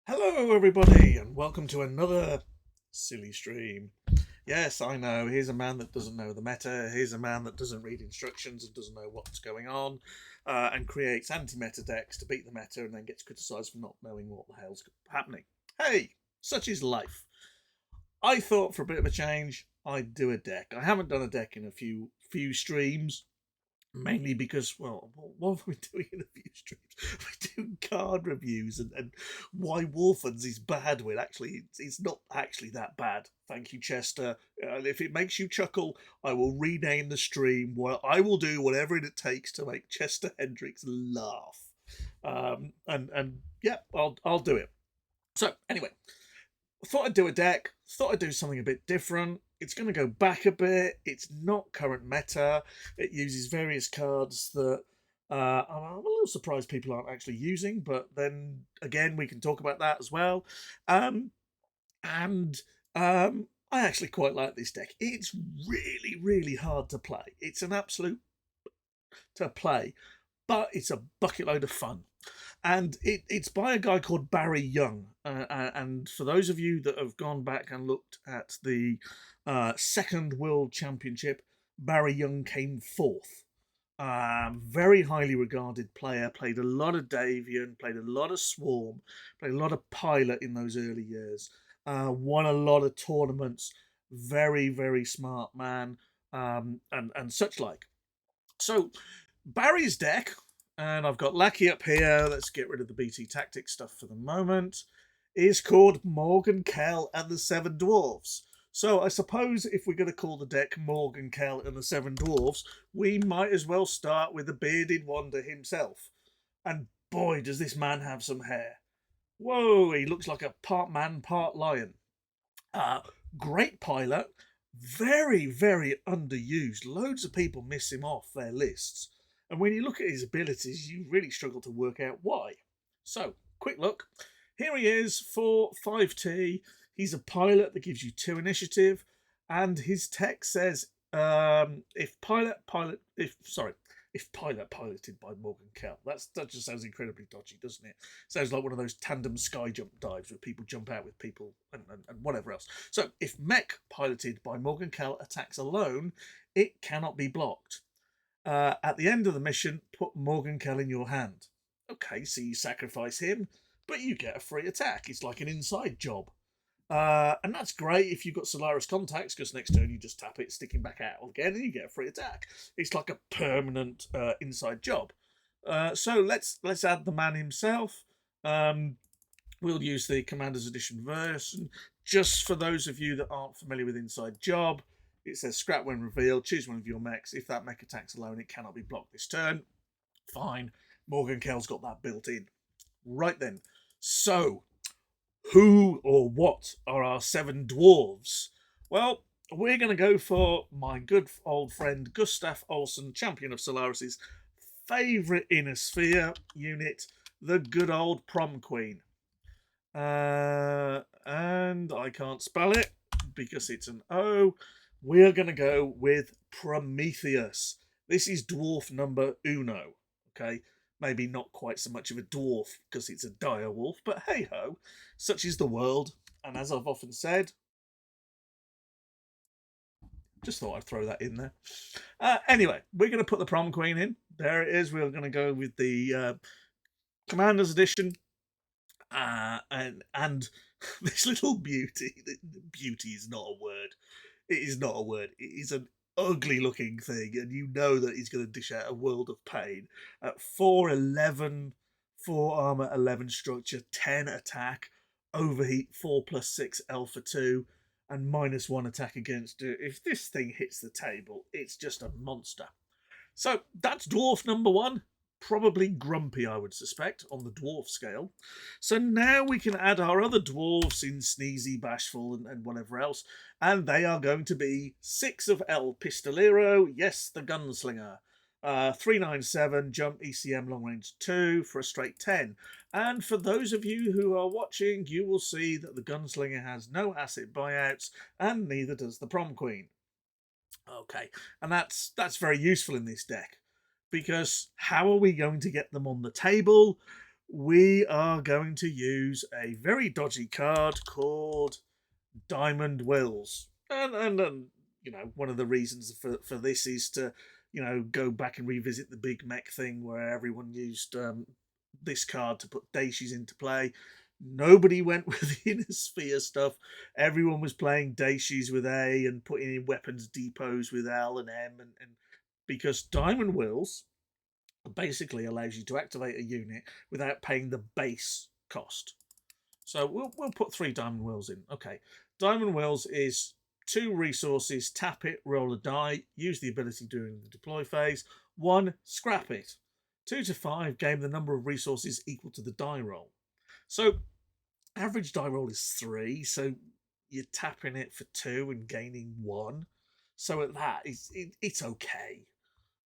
Hello, everybody, and welcome to another silly stream. Yes, I know. Here's a man that doesn't know the meta. Here's a man that doesn't read instructions and doesn't know what's going on, and creates anti-meta decks to beat the meta, and then gets criticised for not knowing what the hell's happening. Hey, such is life. I thought for a bit of a change, I'd do a deck. I haven't done a deck in a few streams, mainly because, well, what are we doing in a few streams? We're doing card reviews and why Wolfens is bad when actually it's not actually that bad. Thank you, Chester. If it makes you chuckle, I will rename the stream. Well, I will do whatever it takes to make Chester Hendricks laugh. And yeah, I'll do it. So anyway, I thought I'd do a deck. Thought I'd do something a bit different. It's going to go back a bit. It's not current meta. It uses various cards that I'm a little surprised people aren't actually using. But then again, we can talk about that as well. Um, and I actually quite like this deck. It's really, really hard to play. It's an absolute to play, but it's a bucket load of fun. And it's by a guy called Barry Young. And for those of you that have gone back and looked at the second World Championship, Barry Young came fourth. Very highly regarded player, played a lot of Davian, played a lot of Swarm, played a lot of Pilot in those early years, won a lot of tournaments, very, very smart man, and such like. So Barry's deck, and I've got Lackey up here. Let's get rid of the BT Tactics stuff for the moment. Is called Morgan Kell and the Seven Dwarves. So I suppose if we're going to call the deck Morgan Kell and the Seven Dwarves, we might as well start with the bearded wonder himself. And boy, does this man have some hair. Whoa, he looks like a part man, part lion. Uh, Great pilot, very, very underused. Loads of people miss him off their lists. And when you look at his abilities, you really struggle to work out why. So, quick look. Here he is for 5T. He's a pilot that gives you 2 initiative, and his tech says if pilot piloted by Morgan Kell. That just sounds incredibly dodgy, doesn't it? Sounds like one of those tandem sky jump dives where people jump out with people and whatever else. So if mech piloted by Morgan Kell attacks alone, it cannot be blocked. At the end of the mission, put Morgan Kell in your hand. Okay, so you sacrifice him, but you get a free attack. It's like an inside job. And that's great if you've got Solaris contacts, because next turn you just tap it, stick him back out again, and you get a free attack. It's like a permanent inside job. So let's add the man himself. We'll use the Commander's Edition version. Just for those of you that aren't familiar with Inside Job, it says scrap when revealed, choose one of your mechs. If that mech attacks alone, it cannot be blocked this turn. Fine. Morgan Kell's got that built in. Right then. So, who or what are our 7 dwarves? Well, we're going to go for my good old friend Gustav Olsen, champion of Solaris's favourite inner sphere unit, the good old Prom Queen. And I can't spell it because it's an O. We're going to go with Prometheus. This is dwarf number uno. Okay, maybe not quite so much of a dwarf because it's a dire wolf, but hey ho, such is the world. And as I've often said, just thought I'd throw that in there. Anyway, we're going to put the Prom Queen in. There it is. We're going to go with the Commander's Edition. And this little beauty, beauty is not a word. It is not a word. It is an ugly looking thing, and you know that he's going to dish out a world of pain. At 411, 4 armor, 11 structure, 10 attack, overheat, 4+6 alpha 2, and -1 attack against it. If this thing hits the table, it's just a monster. So that's dwarf number 1. Probably grumpy, I would suspect, on the dwarf scale. So now we can add our other dwarves in Sneezy, Bashful, and whatever else. And they are going to be 6 of El Pistolero, yes, the Gunslinger. 397, jump, ECM, long range 2 for a straight 10. And for those of you who are watching, you will see that the Gunslinger has no asset buyouts, and neither does the Prom Queen. Okay, and that's very useful in this deck, because how are we going to get them on the table? we are going to use a very dodgy card called Diamond Wills. And you know, one of the reasons for this is to, you know, go back and revisit the Big Mech thing where everyone used this card to put Daishies into play. Nobody went with the Inner Sphere stuff. Everyone was playing Daishies with A and putting in weapons depots with L and M, and because Diamond Wills basically allows you to activate a unit without paying the base cost. So we'll put 3 Diamond Wills in. Okay, Diamond Wills is 2 resources, tap it, roll a die, use the ability during the deploy phase. 1, scrap it. 2 to 5, gain the number of resources equal to the die roll. So average die roll is 3, so you're tapping it for 2 and gaining 1. So at that, it's okay.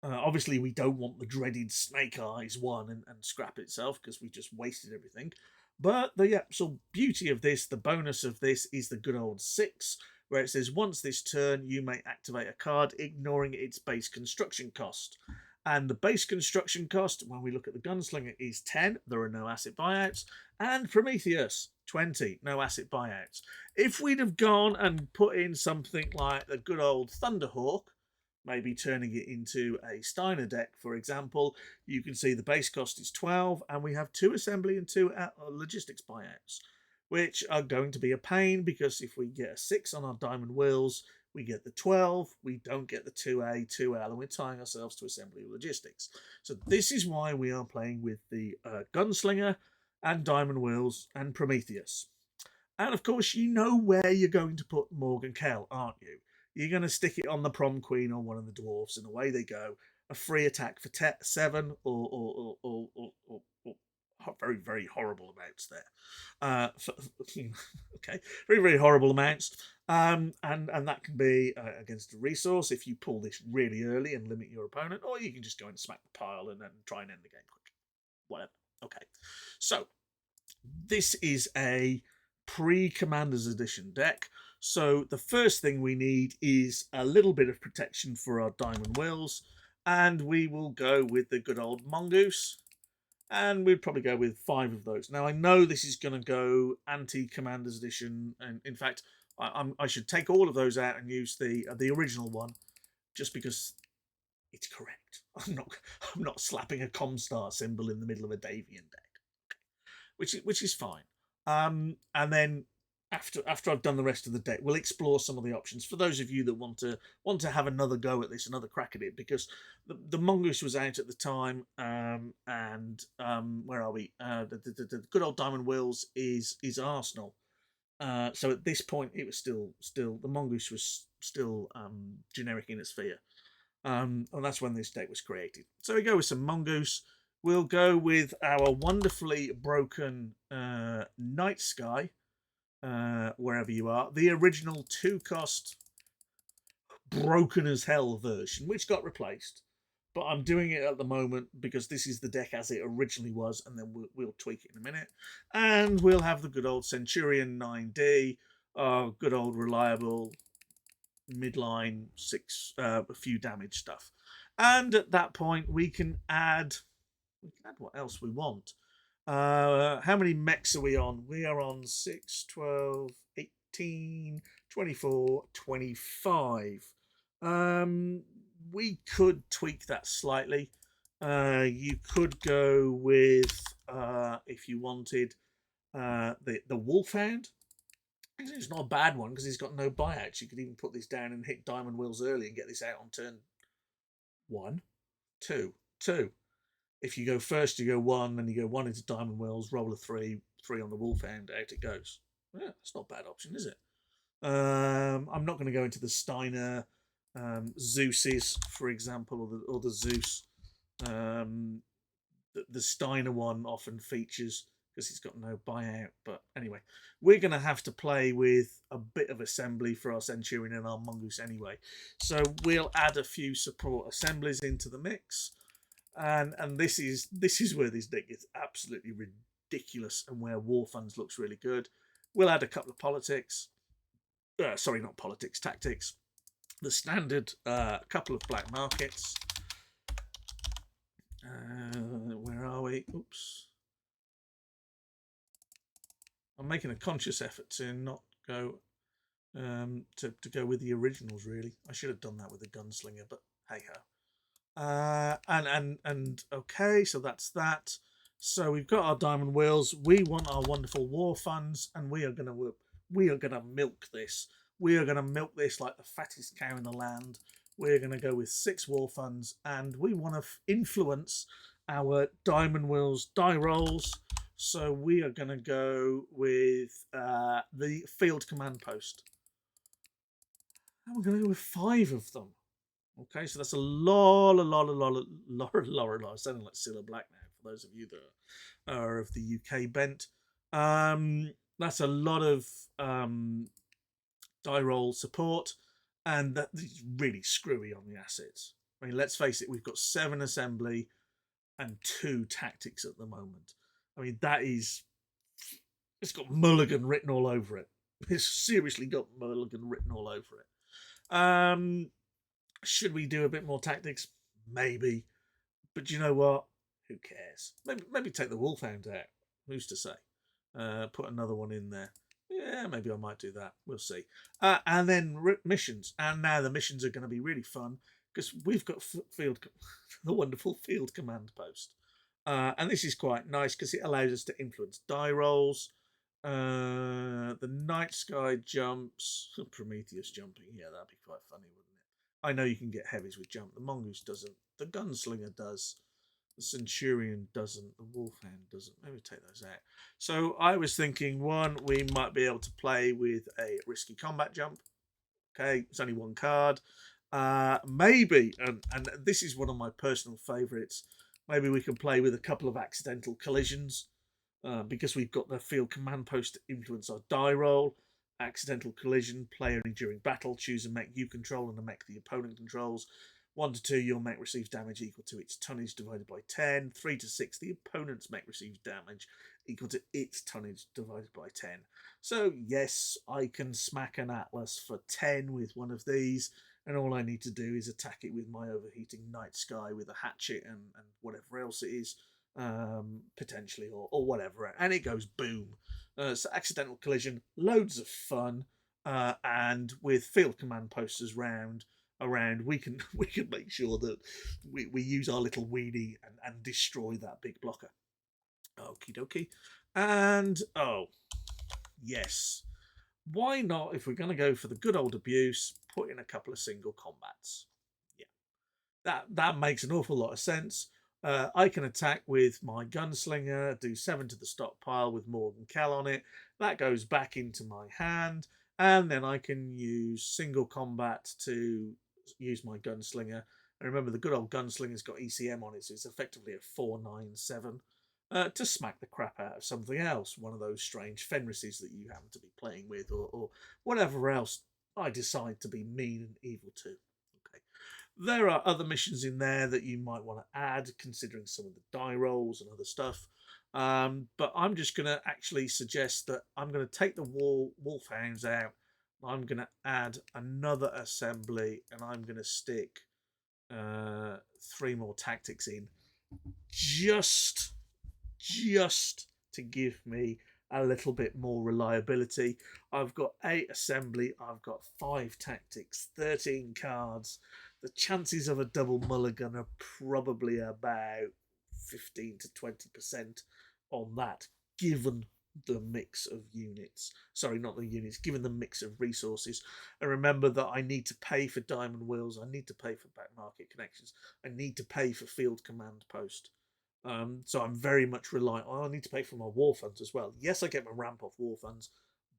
Obviously, we don't want the dreaded Snake Eyes one and scrap itself because we just wasted everything. But the actual beauty of this, the bonus of this, is the good old 6, where it says once this turn you may activate a card ignoring its base construction cost. And the base construction cost, when we look at the Gunslinger, is 10. There are no asset buyouts. And Prometheus, 20. No asset buyouts. If we'd have gone and put in something like the good old Thunderhawk, maybe turning it into a Steiner deck, for example, you can see the base cost is 12, and we have 2 assembly and 2 logistics buyouts, which are going to be a pain because if we get a 6 on our Diamond Wills, we get the 12, we don't get the 2A, 2L, and we're tying ourselves to assembly logistics. So this is why we are playing with the Gunslinger and Diamond Wills and Prometheus. And of course, you know where you're going to put Morgan Kell, aren't you? You're going to stick it on the Prom Queen or one of the Dwarves, and away they go. A free attack for 7 or very, very horrible amounts there. Okay, very, very horrible amounts. And that can be against a resource if you pull this really early and limit your opponent, or you can just go and smack the pile and then try and end the game quick. Whatever. Okay, so this is a pre-Commander's Edition deck. So the first thing we need is a little bit of protection for our Diamond Wills, and we will go with the good old Mongoose, and we'd probably go with 5 of those. Now I know this is going to go anti-Commander's Edition, and in fact I should take all of those out and use the original one, just because it's correct. I'm not slapping a Comstar symbol in the middle of a Davian deck, which is fine. And then after I've done the rest of the deck, we'll explore some of the options for those of you that want to have another go at this, another crack at it, because the Mongoose was out at the time, and where are we? The good old Diamond Wills is Arsenal. So at this point, it was still the Mongoose was still generic in its sphere. And that's when this deck was created. So we go with some Mongoose. We'll go with our wonderfully broken Night Sky, wherever you are. The original 2-cost broken as hell version, which got replaced. But I'm doing it at the moment because this is the deck as it originally was, and then we'll tweak it in a minute. And we'll have the good old Centurion 9D, good old reliable midline 6, a few damage stuff. And at that point, we can add what else we want. How many mechs are we on? We are on 6, 12, 18, 24, 25. We could tweak that slightly. You could go with, if you wanted, the Wolfhound. It's not a bad one because he's got no buyouts. You could even put this down and hit Diamond Wills early and get this out on turn 1, 2, 2. If you go first, you go 1, then you go 1 into Diamond Wills, roll a 3, 3 on the Wolfhound, out it goes. Yeah, that's not a bad option, is it? I'm not going to go into the Steiner Zeus's, for example, or the Zeus. The Steiner one often features because he's got no buyout. But anyway, we're going to have to play with a bit of assembly for our Centurion and our Mongoose anyway. So we'll add a few support assemblies into the mix. And this is where this deck is absolutely ridiculous and where War Funds looks really good. We'll add a couple of politics. Sorry, not politics, tactics. The standard couple of black markets. Where are we? Oops. I'm making a conscious effort to not go to go with the originals. Really, I should have done that with the gunslinger, but hey ho. And okay, so that's that. So we've got our diamond wheels. We want our wonderful war funds, and we are gonna milk this. We are gonna milk this like the fattest cow in the land. We're gonna go with 6 war funds, and we want to influence our diamond wheels die rolls. So we are gonna go with the field command post, and we're gonna go with 5 of them. Okay, so that's a lot. Sounding like Cilla Black now, for those of you that are of the UK bent. That's a lot of die roll support, and that is really screwy on the assets. I mean, let's face it, we've got 7 assembly and 2 tactics at the moment. I mean, it's got Mulligan written all over it. It's seriously got Mulligan written all over it. Should we do a bit more tactics? Maybe. But you know what? Who cares? Maybe take the Wolfhound out. Who's to say? Put another one in there. Yeah, maybe I might do that. We'll see. And then missions. And now the missions are going to be really fun because we've got the wonderful field command post. And this is quite nice because it allows us to influence die rolls. The night sky jumps. Prometheus jumping. Yeah, that'd be quite funny, wouldn't it? I know you can get heavies with jump. The mongoose doesn't. The gunslinger does. The centurion doesn't. The wolfhound doesn't. Maybe take those out. So I was thinking, one, we might be able to play with a risky combat jump. Okay, it's only 1 card. Maybe, and this is one of my personal favourites. Maybe we can play with a couple of accidental collisions. Because we've got the field command post to influence our die roll. Accidental collision, play only during battle. Choose a mech you control and a mech the opponent controls. 1 to 2, your mech receives damage equal to its tonnage divided by 10. 3 to 6, the opponent's mech receives damage equal to its tonnage divided by 10. So yes, I can smack an Atlas for 10 with one of these, and all I need to do is attack it with my overheating night sky with a hatchet and whatever else it is. Potentially, or whatever, and it goes boom. So accidental collision, loads of fun, and with field command posters around, we can make sure that we use our little weenie and destroy that big blocker. Okie dokie, and oh yes, why not? If we're going to go for the good old abuse, put in a couple of single combats. Yeah, that makes an awful lot of sense. I can attack with my gunslinger, do 7 to the stockpile with Morgan Kell on it. That goes back into my hand, and then I can use single combat to use my gunslinger. And remember, the good old gunslinger's got ECM on it, so it's effectively a 497 to smack the crap out of something else, one of those strange Fenrises that you happen to be playing with, or whatever else I decide to be mean and evil to. Okay. There are other missions in there that you might want to add, considering some of the die rolls and other stuff. But I'm just going to actually suggest that I'm going to take the wolfhounds out. I'm going to add another assembly, and I'm going to stick 3 more tactics in, just to give me a little bit more reliability. I've got 8 assembly, I've got 5 tactics, 13 cards. The chances of a double mulligan are probably about 15 to 20% on that, given the mix of units. Sorry, not the units, given the mix of resources. And remember that I need to pay for diamond wheels, I need to pay for back market connections, I need to pay for field command post. So I'm very much reliant. I need to pay for my war funds as well. Yes, I get my ramp off war funds,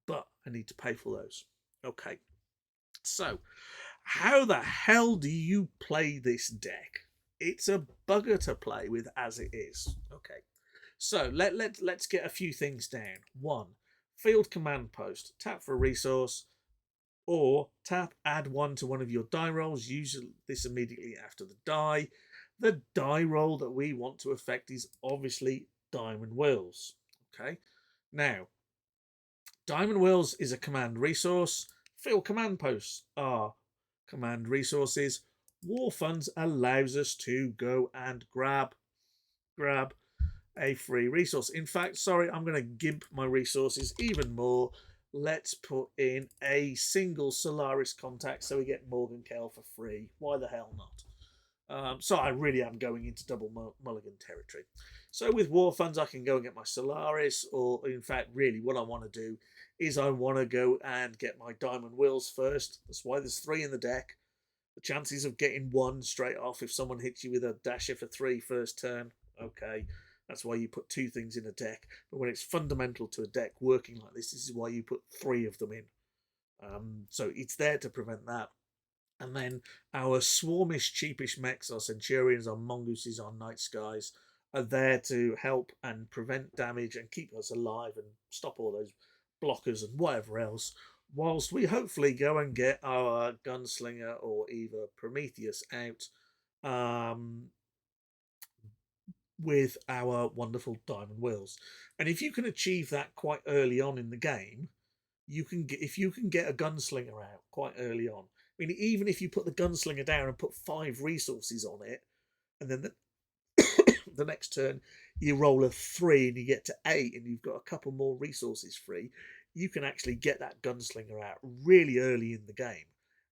but I need to pay for those. Okay. So, how the hell do you play this deck? It's a bugger to play with as it is. Okay. So let's get a few things down. 1, field command post. Tap for a resource, or tap add 1 to one of your die rolls. Use this immediately after the die. The die roll that we want to affect is obviously diamond wheels. Okay. Now, diamond wheels is a command resource. Field command posts are command resources. War funds allows us to go and grab a free resource. In fact, sorry, I'm going to gimp my resources even more. Let's put in a single Solaris contact so we get Morgan Kell for free. Why the hell not? So I really am going into double mulligan territory. So with war funds, I can go and get my Solaris, or in fact, really what I want to do is I want to go and get my Diamond Wills first. That's why there's 3 in the deck. The chances of getting 1 straight off if someone hits you with a dasher for 3 first turn, okay. That's why you put 2 things in a deck. But when it's fundamental to a deck working like this is why you put 3 of them in. So it's there to prevent that. And then our swarmish, cheapish mechs, our Centurions, our Mongooses, our Night Skies, are there to help and prevent damage and keep us alive and stop all those blockers and whatever else, whilst we hopefully go and get our Gunslinger or either Prometheus out with our wonderful Diamond Wills. And if you can achieve that quite early on in the game, you can get, if you can get a Gunslinger out quite early on, I mean, even if you put the Gunslinger down and put 5 resources on it, and then the next turn you roll a 3 and you get to 8 and you've got a couple more resources free, you can actually get that Gunslinger out really early in the game.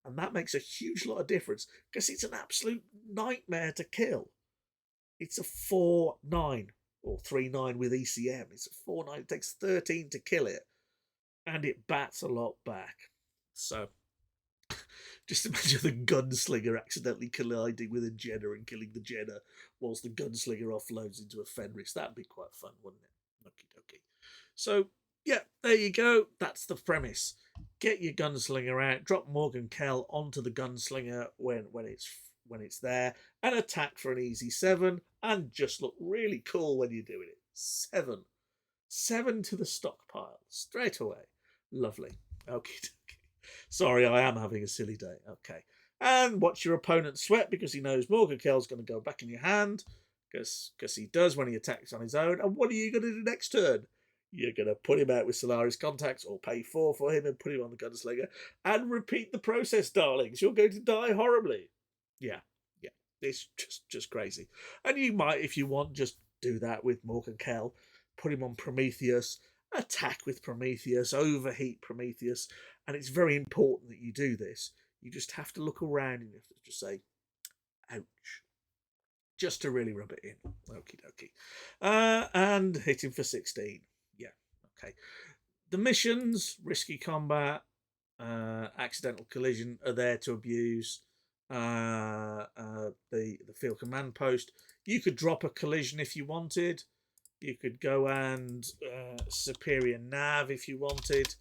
And that makes a huge lot of difference because it's an absolute nightmare to kill. It's a 4/9 or 3/9 with ECM. It's a 4/9. It takes 13 to kill it, and it bats a lot back. So just imagine the Gunslinger accidentally colliding with a Jenna and killing the Jenna whilst the Gunslinger offloads into a Fenris. That'd be quite fun, wouldn't it? Okie dokie. So, yeah, there you go. That's the premise. Get your Gunslinger out, drop Morgan Kell onto the Gunslinger when it's there, and attack for an easy 7, and just look really cool when you're doing it. 7 to the stockpile straight away. Lovely. Okay. Sorry, I am having a silly day. Okay. And watch your opponent sweat because he knows Morgan Kell's going to go back in your hand because he does when he attacks on his own. And what are you going to do next turn? You're going to put him out with Solaris contacts or pay 4 for him and put him on the Gunslinger and repeat the process, darlings. You're going to die horribly. Yeah. It's just crazy. And you might, if you want, just do that with Morgan Kell. Put him on Prometheus, attack with Prometheus, overheat Prometheus. And it's very important that you do this. You just have to look around and you have to just say, ouch. Just to really rub it in. Okie dokie. And hit him for 16. Yeah, okay. The missions, risky combat, accidental collision are there to abuse the field command post. You could drop a collision if you wanted. You could go and superior nav if you wanted.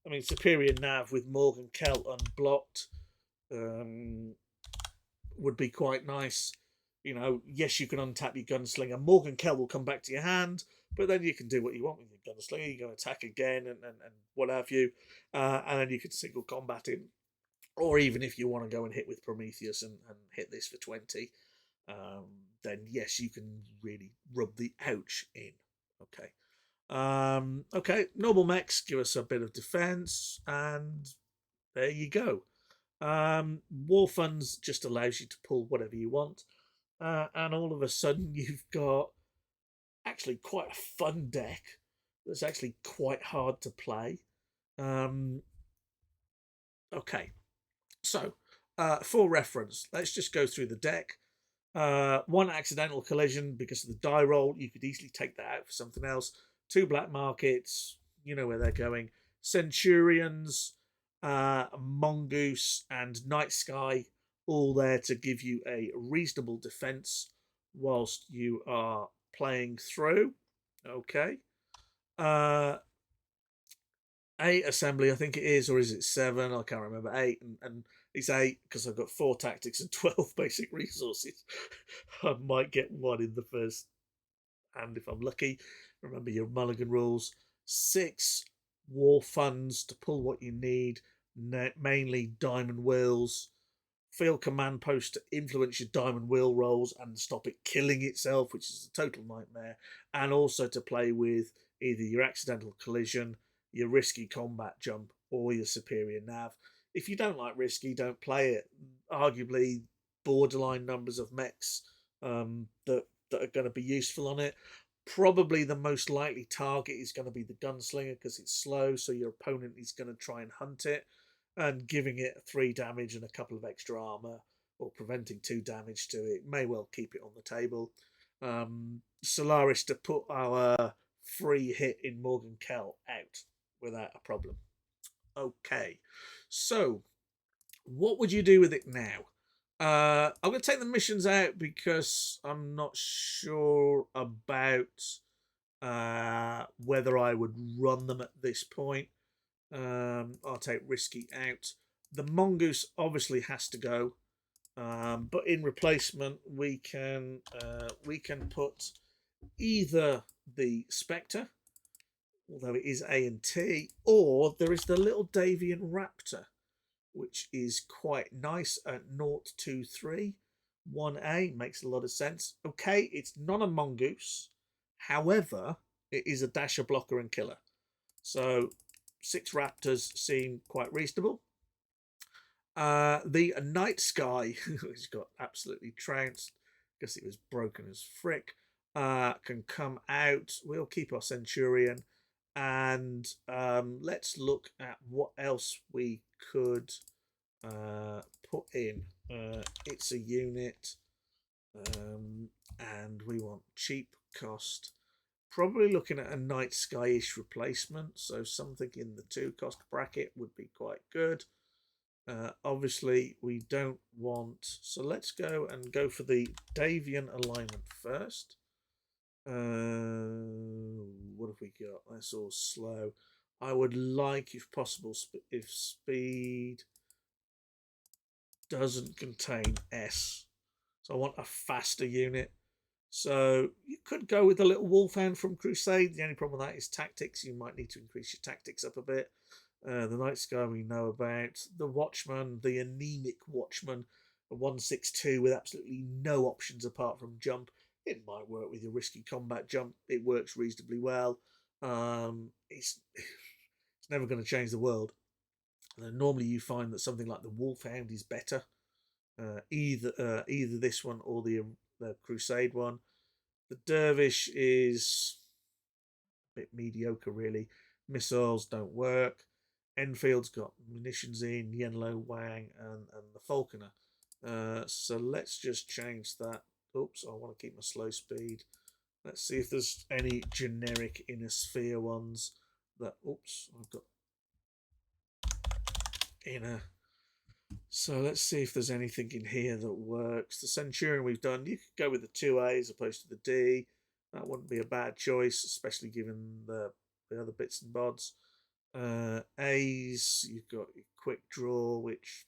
I mean, superior nav with Morgan Kell unblocked would be quite nice. You know, yes, you can untap your Gunslinger. Morgan Kell will come back to your hand, but then you can do what you want with your Gunslinger. You can attack again and what have you. And then you can single combat him. Or even if you want to go and hit with Prometheus and hit this for 20, then yes, you can really rub the ouch in. Okay. Okay, normal mechs give us a bit of defense, and there you go. War funds just allows you to pull whatever you want, and all of a sudden you've got actually quite a fun deck that's actually quite hard to play. Okay, so for reference, let's just go through the deck. 1 accidental collision because of the die roll. You could easily take that out for something else. 2 black markets. You know where they're going. Centurions, Mongoose, and Night Sky, all there to give you a reasonable defense whilst you are playing through. Okay. 8 assembly, I think it is, or is it 7? I can't remember. 8, and it's 8 because I've got 4 tactics and 12 basic resources. I might get 1 in the first hand if I'm lucky. Remember your mulligan rules. 6 war funds to pull what you need, mainly diamond wheels. Field command post to influence your diamond wheel rolls and stop it killing itself, which is a total nightmare. And also to play with either your accidental collision, your risky combat jump, or your superior nav. If you don't like risky, don't play it. Arguably, borderline numbers of mechs that are going to be useful on it. Probably the most likely target is going to be the gunslinger because it's slow, so your opponent is going to try and hunt it, and giving it 3 damage and a couple of extra armor, or preventing 2 damage to it, may well keep it on the table. Solaris to put our free hit in Morgan Kell out without a problem. Okay, so what would you do with it now? I'm going to take the missions out because I'm not sure about whether I would run them at this point. I'll take risky out. The mongoose obviously has to go, but in replacement we can put either the Spectre, although it is A and T, or there is the little Davian Raptor, which is quite nice at 023. 1A makes a lot of sense. Okay, it's not a mongoose. However, it is a dasher, blocker, and killer. So 6 raptors seem quite reasonable. The night sky, which got absolutely trounced because it was broken as frick, can come out. We'll keep our centurion, and let's look at what else we could put in. It's a unit, and we want cheap cost. Probably looking at a night sky-ish replacement, so something in the 2 cost bracket would be quite good. Obviously we don't want, so let's go for the Davian alignment first. What have we got? That's all slow. I would like, if possible, if speed doesn't contain S, so I want a faster unit. So you could go with the little Wolfhound from Crusade. The only problem with that is tactics. You might need to increase your tactics up a bit. The Night Sky we know about. The Watchman, the anemic Watchman, a 162 with absolutely no options apart from jump. It might work with your risky combat jump. It works reasonably well. It's never going to change the world. Normally you find that something like the Wolfhound is better. Either this one or the Crusade one. The Dervish is a bit mediocre, really. Missiles don't work. Enfield's got munitions in, Yenlo, Wang, and the Falconer. So let's just change that. Oops, I want to keep my slow speed. Let's see if there's any generic inner sphere ones that. Oops, I've got inner. So let's see if there's anything in here that works. The Centurion we've done. You could go with the 2A as opposed to the D. That wouldn't be a bad choice, especially given the other bits and bods. A's, you've got your quick draw, which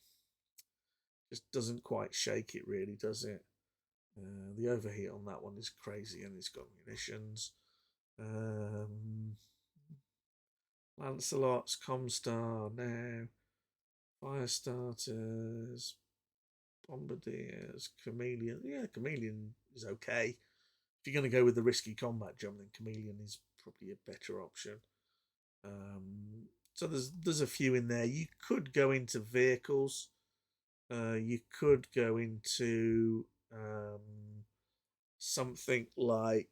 just doesn't quite shake it, really, does it? The overheat on that one is crazy, and it's got munitions. Lancelot's Comstar now. Fire starters, bombardiers, chameleon. Yeah, chameleon is okay. If you're going to go with the risky combat jump, then chameleon is probably a better option. So there's a few in there. You could go into vehicles. You could go into something like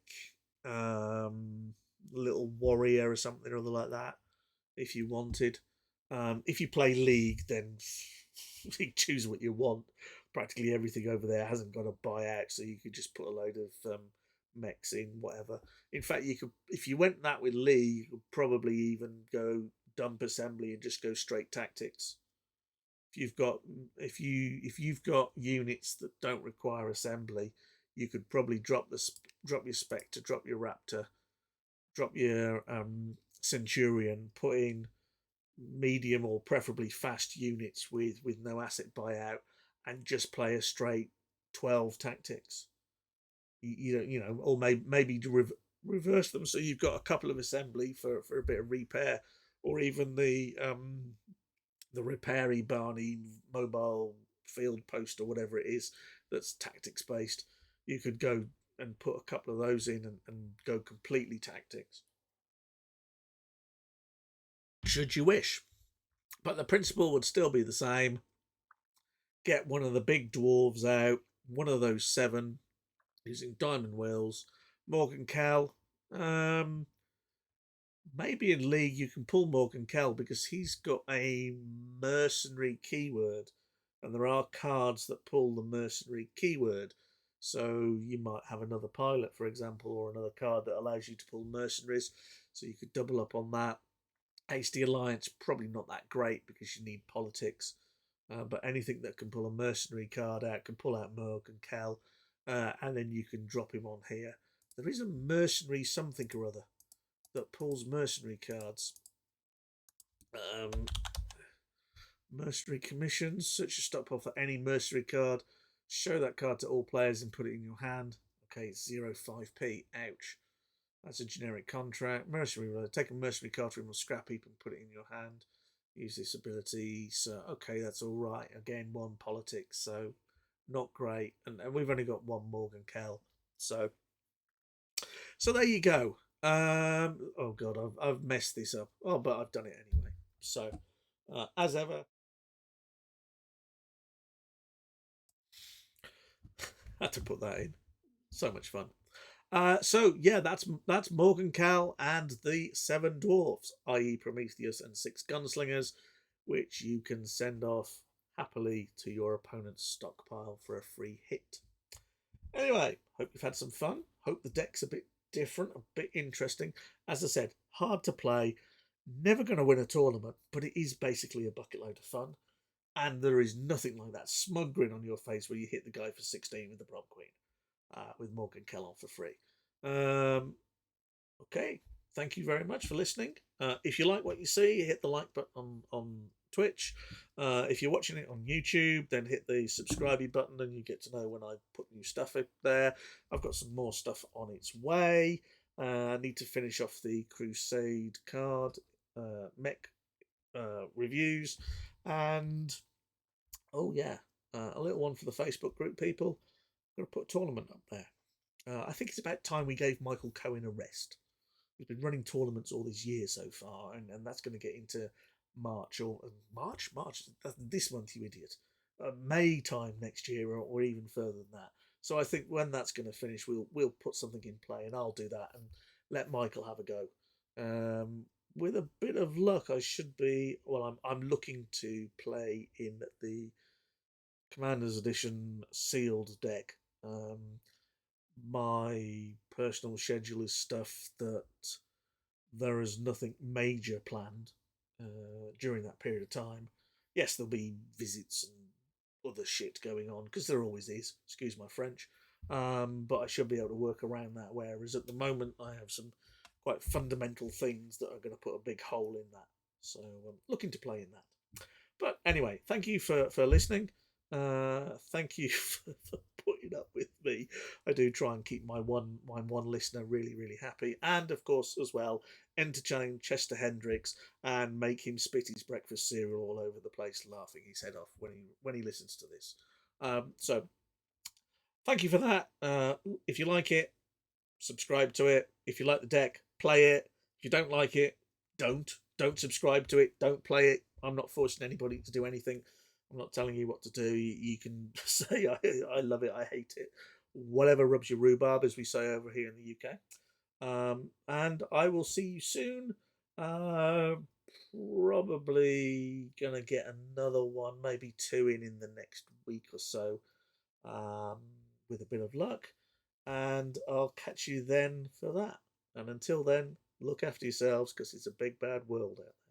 little warrior or something or other like that, if you wanted. If you play League, then you choose what you want. Practically everything over there hasn't got a buyout, so you could just put a load of mechs in, whatever. In fact, you could, if you went that with League, you could probably even go dump assembly and just go straight tactics. If you've got units that don't require assembly, you could probably drop your Spectre, drop your Raptor, drop your Centurion, put in medium or preferably fast units with no asset buyout, and just play a straight 12 tactics. You know, or maybe reverse them so you've got a couple of assembly for a bit of repair, or even the repairy Barney mobile field post or whatever it is that's tactics based. You could go and put a couple of those in and go completely tactics, should you wish. But the principle would still be the same. Get one of the big dwarves out, one of those 7, using diamond wheels. Morgan Kell, Um, Maybe in League you can pull Morgan Kell because he's got a mercenary keyword, and there are cards that pull the mercenary keyword. So you might have another pilot, for example, or another card that allows you to pull mercenaries. So you could double up on that. Hasty Alliance, probably not that great because you need politics. But anything that can pull a mercenary card out can pull out Morgan Kell, and then you can drop him on here. There is a mercenary something or other that pulls mercenary cards. Um, Mercenary commissions. Search your stockpile for any mercenary card. Show that card to all players and put it in your hand. Okay, it's 0.5p. Ouch. That's a generic contract. Mercenary. Take a mercenary card from a scrap heap and put it in your hand. Use this ability. So, okay, that's all right. Again, one politics. So, not great. And we've only got one Morgan Kell. So there you go. Oh god, I've messed this up. Oh, but I've done it anyway. So, as ever, had to put that in. So much fun. So yeah, that's Morgan Cal and the 7 dwarfs, i.e. Prometheus and 6 gunslingers, which you can send off happily to your opponent's stockpile for a free hit. Anyway, hope you've had some fun. Hope the deck's a bit different, a bit interesting. As I said, hard to play. Never going to win a tournament, but it is basically a bucket load of fun. And there is nothing like that smug grin on your face where you hit the guy for 16 with the Prom Queen, with Morgan Kellon for free. Okay, thank you very much for listening. If you like what you see, hit the like button on Twitch. If you're watching it on YouTube, then hit the subscribe button and you get to know when I put new stuff up there. I've got some more stuff on its way. I need to finish off the Crusade card mech reviews. And, oh yeah, a little one for the Facebook group people. I'm going to put a tournament up there. I think it's about time we gave Michael Cohen a rest. He's been running tournaments all these years so far, and that's going to get into March or March. This month, you idiot. May time next year, or even further than that. So I think when that's going to finish, we'll put something in play, and I'll do that and let Michael have a go. With a bit of luck, I should be. Well, I'm looking to play in the Commander's Edition sealed deck. My personal schedule is stuff that there is nothing major planned during that period of time. Yes, there'll be visits and other shit going on because there always is. Excuse my French, but I should be able to work around that. Whereas at the moment, I have some quite fundamental things that are going to put a big hole in that. So I'm looking to play in that. But anyway, thank you for listening. Thank you for putting up with me. I do try and keep my one listener really happy, and of course as well entertain Chester Hendricks and make him spit his breakfast cereal all over the place, laughing his head off when he listens to this. So thank you for that. If you like it, subscribe to it. If you like the deck, play it. If you don't like it, don't subscribe to it. Don't play it. I'm not forcing anybody to do anything. I'm not telling you what to do. You can say I love it, I hate it, whatever rubs your rhubarb, as we say over here in the UK. And I will see you soon. Probably gonna get another one, maybe two in the next week or so, with a bit of luck. And I'll catch you then for that. And until then, look after yourselves because it's a big bad world out there.